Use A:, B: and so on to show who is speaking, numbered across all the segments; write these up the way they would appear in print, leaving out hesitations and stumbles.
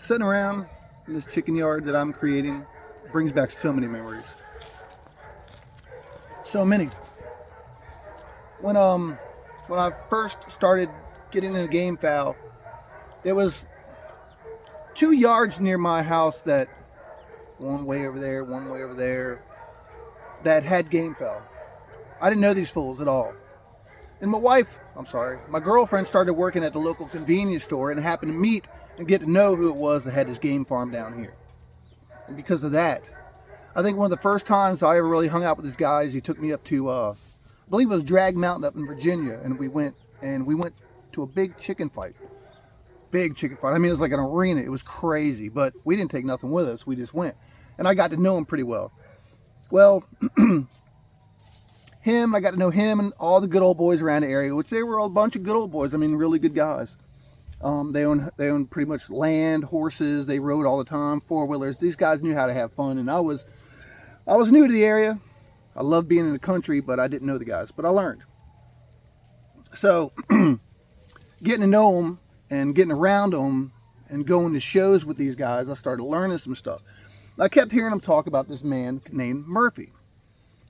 A: Sitting around in this chicken yard that I'm creating brings back so many memories. So many. When I first started getting into Gamefowl, there was 2 yards near my house that one way over there that had Gamefowl. I didn't know these fools at all. And my girlfriend started working at the local convenience store and happened to meet and get to know who it was that had this game farm down here. And because of that, I think one of the first times I ever really hung out with these guys, he took me up to, I believe it was Drag Mountain up in Virginia, and we went to a big chicken fight. Big chicken fight. I mean, it was like an arena. It was crazy, but we didn't take nothing with us. We just went. And I got to know him pretty well. Well, I got to know him and all the good old boys around the area, which they were all a bunch of good old boys. I mean, really good guys. They owned pretty much land, horses. They rode all the time, four-wheelers. These guys knew how to have fun, and I was new to the area. I loved being in the country, but I didn't know the guys. But I learned. So, getting to know them and getting around them and going to shows with these guys, I started learning some stuff. I kept hearing them talk about this man named Murphy.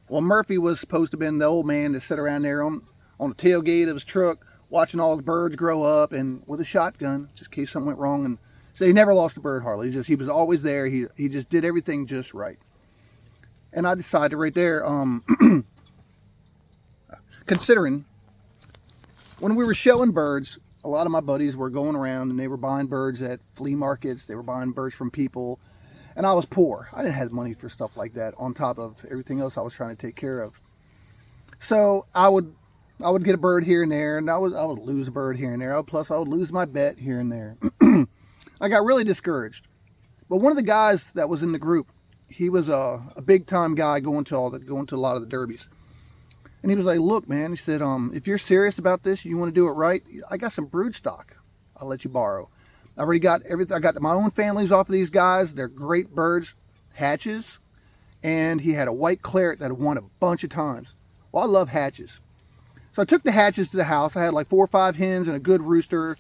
A: Well, Murphy was supposed to have been the old man that sat around there on the tailgate of his truck, watching all his birds grow up, and with a shotgun, just in case something went wrong. And so he never lost a bird hardly. He was always there. He just did everything just right. And I decided right there, considering when we were showing birds, a lot of my buddies were going around and they were buying birds at flea markets. They were buying birds from people. And I was poor. I didn't have money for stuff like that on top of everything else I was trying to take care of. So I would get a bird here and there, and I would lose a bird here and there. Plus, I would lose my bet here and there. I got really discouraged. But one of the guys that was in the group, he was a big time guy going to a lot of the derbies. And he was like, "Look, man," he said, "if you're serious about this, you want to do it right, I got some brood stock. I'll let you borrow. I already got everything. I got my own families off of these guys. They're great birds, hatches." And he had a white claret that had won a bunch of times. Well, I love hatches. So I took the hatches to the house. I had like 4 or 5 hens and a good rooster.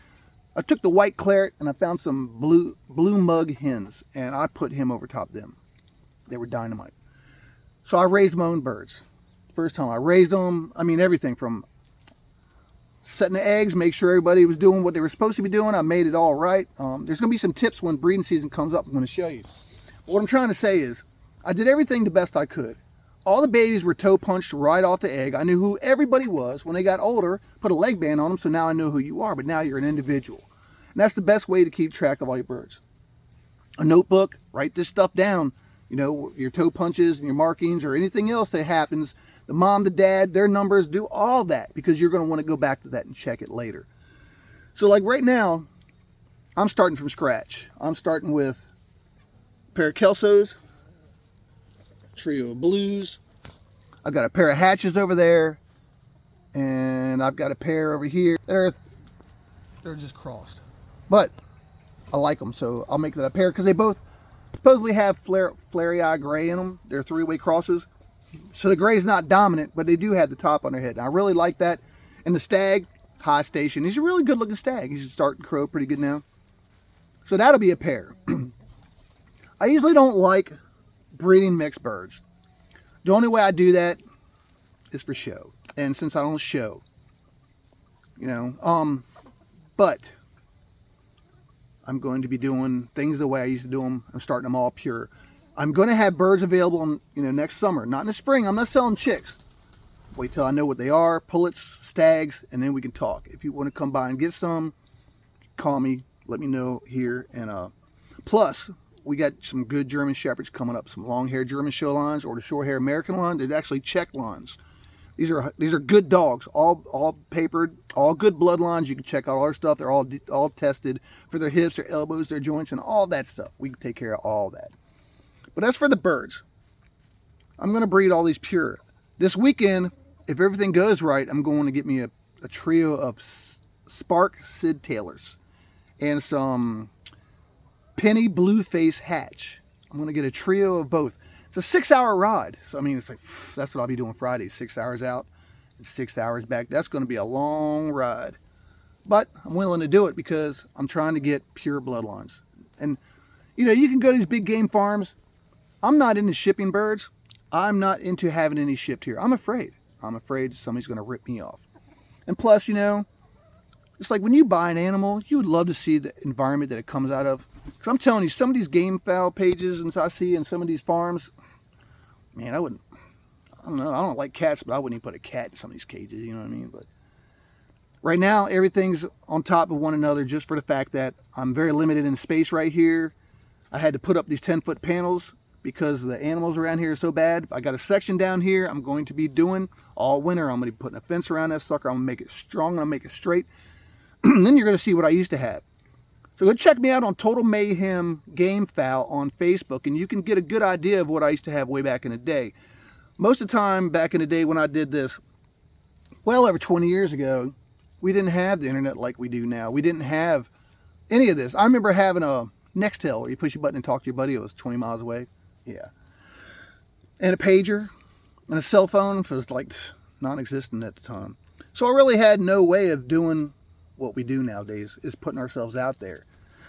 A: I took the white claret and I found some blue mug hens, and I put him over top of them. They were dynamite. So I raised my own birds. First time I raised them, I mean everything from setting the eggs, make sure everybody was doing what they were supposed to be doing. I made it all right. There's going to be some tips when breeding season comes up I'm going to show you. But what I'm trying to say is I did everything the best I could. All the babies were toe punched right off the egg. I knew who everybody was. When they got older, put a leg band on them, so now I know who you are, but now you're an individual. And that's the best way to keep track of all your birds. A notebook, write this stuff down. You know, your toe punches and your markings or anything else that happens. The mom, the dad, their numbers, do all that because you're going to want to go back to that and check it later. So like right now, I'm starting from scratch. I'm starting with a pair of Kelsos, trio of blues. I've got a pair of hatches over there, and I've got a pair over here that they're just crossed. But I like them, so I'll make that a pair because they both supposedly have flary eye gray in them. They're 3-way crosses. So the gray is not dominant, but they do have the top on their head. And I really like that. And the stag, high station. He's a really good looking stag. He's starting to crow pretty good now. So that'll be a pair. I usually don't like breeding mixed birds. The only way I do that is for show. And since I don't show, but I'm going to be doing things the way I used to do them. I'm starting them all pure. I'm going to have birds available, next summer. Not in the spring. I'm not selling chicks. Wait till I know what they are, pullets, stags, and then we can talk. If you want to come by and get some, call me. Let me know here. And plus, we got some good German Shepherds coming up. Some long-haired German show lines or the short-haired American line. They're actually check lines. These are good dogs, all papered, all good bloodlines. You can check out all our stuff. They're all tested for their hips, their elbows, their joints, and all that stuff. We can take care of all that. But as for the birds, I'm going to breed all these pure. This weekend, if everything goes right, I'm going to get me a trio of Spark Sid Taylors and some Penny Blueface Hatch. I'm going to get a trio of both. It's a 6-hour ride. So, I mean, it's like, that's what I'll be doing Friday. 6 hours out and 6 hours back. That's going to be a long ride. But I'm willing to do it because I'm trying to get pure bloodlines. And, you know, you can go to these big game farms. I'm not into shipping birds. I'm not into having any shipped here. I'm afraid. I'm afraid somebody's going to rip me off. And plus, you know, it's like when you buy an animal, you would love to see the environment that it comes out of. Because I'm telling you, some of these Gamefowl pages and I see in some of these farms, man, I don't know, I don't like cats, but I wouldn't even put a cat in some of these cages, you know what I mean? But right now, everything's on top of one another just for the fact that I'm very limited in space right here. I had to put up these 10-foot panels because the animals around here are so bad. I got a section down here I'm going to be doing all winter. I'm going to be putting a fence around that sucker. I'm going to make it strong. I'm going to make it straight. Then you're going to see what I used to have. So go check me out on Total Mayhem Gamefowl on Facebook, and you can get a good idea of what I used to have way back in the day. Most of the time back in the day when I did this, well over 20 years ago, we didn't have the internet like we do now. We didn't have any of this. I remember having a Nextel where you push your button and talk to your buddy. It was 20 miles away. Yeah. And a pager and a cell phone was like non-existent at the time. So I really had no way of doing what we do nowadays, is putting ourselves out there.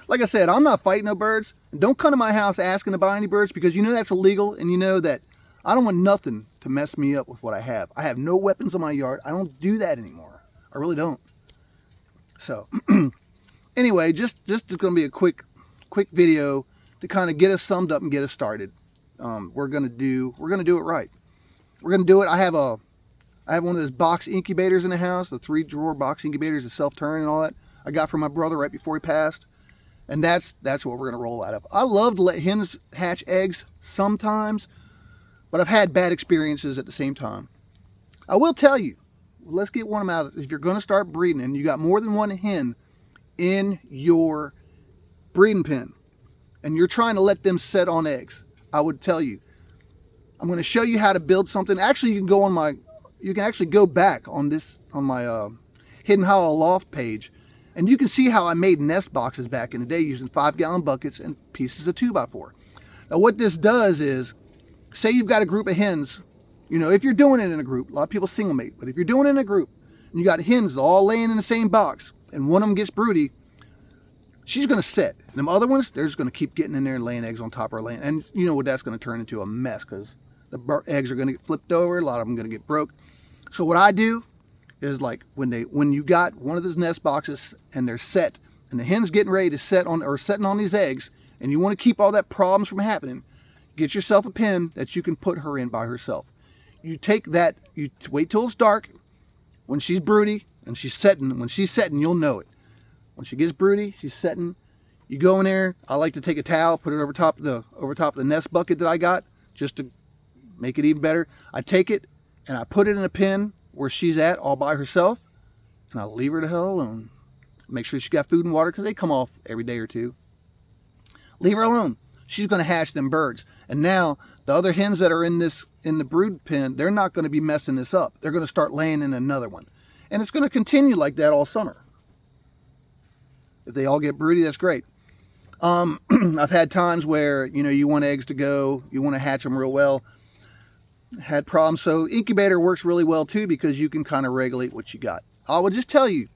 A: Like I said, I'm not fighting no birds. And don't come to my house asking to buy any birds, because you know that's illegal, and you know that I don't want nothing to mess me up with what I have. I have no weapons in my yard. I don't do that anymore. I really don't. So anyway, just going to be a quick video to kind of get us summed up and get us started. We're going to do it right. We're going to do it. I have one of those box incubators in the house, the 3-drawer box incubators, the self-turn and all that. I got from my brother right before he passed. And that's what we're going to roll out of. I love to let hens hatch eggs sometimes, but I've had bad experiences at the same time. I will tell you, let's get one of them out. If you're going to start breeding and you got more than one hen in your breeding pen and you're trying to let them set on eggs, I would tell you, I'm going to show you how to build something. Actually, you can actually go back on my Hidden Hollow Loft page, and you can see how I made nest boxes back in the day using 5-gallon buckets and pieces of 2x4. Now what this does is, say you've got a group of hens, you know, if you're doing it in a group, a lot of people single mate, but if you're doing it in a group and you got hens all laying in the same box and one of them gets broody, she's going to sit. And them other ones, they're just going to keep getting in there and laying eggs on top of her laying. And you know what, that's going to turn into a mess because the eggs are going to get flipped over. A lot of them are going to get broke. So what I do is, like, when you got one of those nest boxes and they're set and the hen's getting ready to set on or setting on these eggs, and you want to keep all that problems from happening, get yourself a pen that you can put her in by herself. You take that, you wait till it's dark. When she's broody and she's setting, you'll know it. When she gets broody, she's setting. You go in there. I like to take a towel, put it over top of the nest bucket that I got, just to make it even better. I take it and I put it in a pen where she's at all by herself, and I leave her the hell alone. Make sure she got food and water because they come off every day or two. Leave her alone. She's going to hatch them birds. And now the other hens that are in the brood pen, they're not going to be messing this up. They're going to start laying in another one. And it's going to continue like that all summer. If they all get broody, that's great. I've had times where, you know, you want eggs to go, you want to hatch them real well. Had problems. So incubator works really well too, because you can kind of regulate what you got. I will just tell you,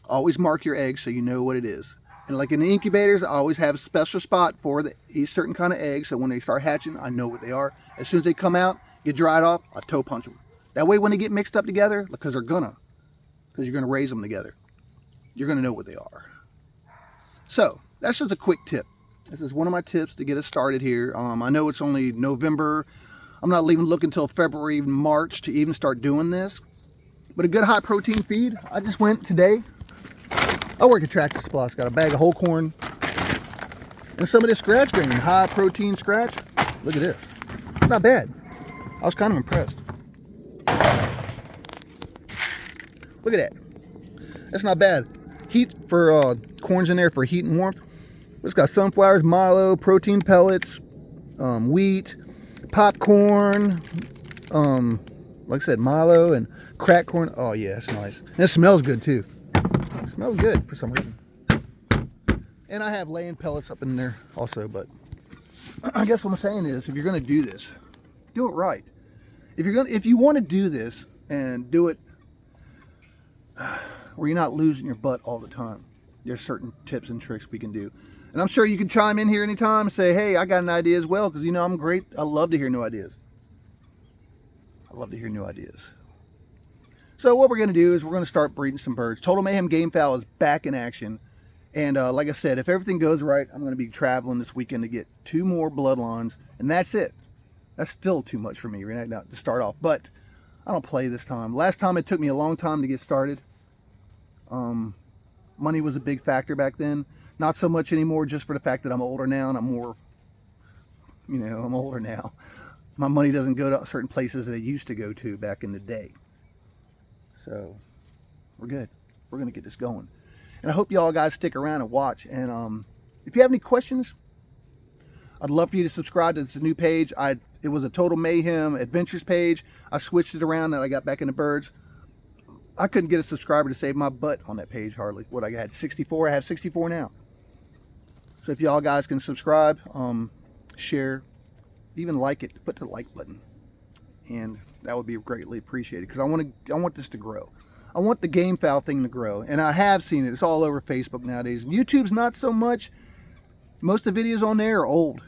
A: always mark your eggs so you know what it is. And like in the incubators, I always have a special spot for each certain kind of egg. So when they start hatching, I know what they are. As soon as they come out, get dried off, I toe punch them. That way when they get mixed up together, because you're going to raise them together, you're going to know what they are. So that's just a quick tip. This is one of my tips to get us started here. I know it's only November. I'm not even looking until February, March to even start doing this. But a good high protein feed. I just went today. I work at Tractor Supply. Got a bag of whole corn and some of this scratch grain, high protein scratch. Look at this. Not bad. I was kind of impressed. Look at that. That's not bad. Heat for corn's in there for heat and warmth. It's got sunflowers, milo, protein pellets, wheat, popcorn, like I said, milo and cracked corn. Oh yeah, it's nice. And it smells good too. It smells good for some reason. And I have laying pellets up in there also. But I guess what I'm saying is, if you're going to do this, do it right. If you want to do this and do it where you're not losing your butt all the time, there's certain tips and tricks we can do. And I'm sure you can chime in here anytime and say, hey, I got an idea as well, because you know I'm great. I love to hear new ideas. I love to hear new ideas. So what we're going to do is we're going to start breeding some birds. Total Mayhem Gamefowl is back in action. And like I said, if everything goes right, I'm going to be traveling this weekend to get 2 more bloodlines. And that's it. That's still too much for me right now to start off. But I don't play this time. Last time it took me a long time to get started. Money was a big factor back then. Not so much anymore, just for the fact that I'm older now and I'm more, you know, I'm older now. My money doesn't go to certain places that it used to go to back in the day. So we're good. We're going to get this going. And I hope you all guys stick around and watch. And if you have any questions, I'd love for you to subscribe to this new page. It was a Total Mayhem Adventures page. I switched it around and I got back into birds. I couldn't get a subscriber to save my butt on that page hardly. What, I had 64? I have 64 now. So if y'all guys can subscribe, share, even like it, put the like button. And that would be greatly appreciated, because I want this to grow. I want the Gamefowl thing to grow. And I have seen it. It's all over Facebook nowadays. YouTube's not so much. Most of the videos on there are old.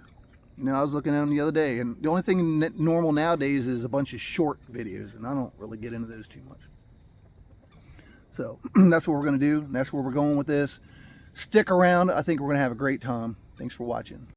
A: You know, I was looking at them the other day, and the only thing normal nowadays is a bunch of short videos, and I don't really get into those too much. So that's what we're going to do. That's where we're going with this. Stick around. I think we're going to have a great time. Thanks for watching.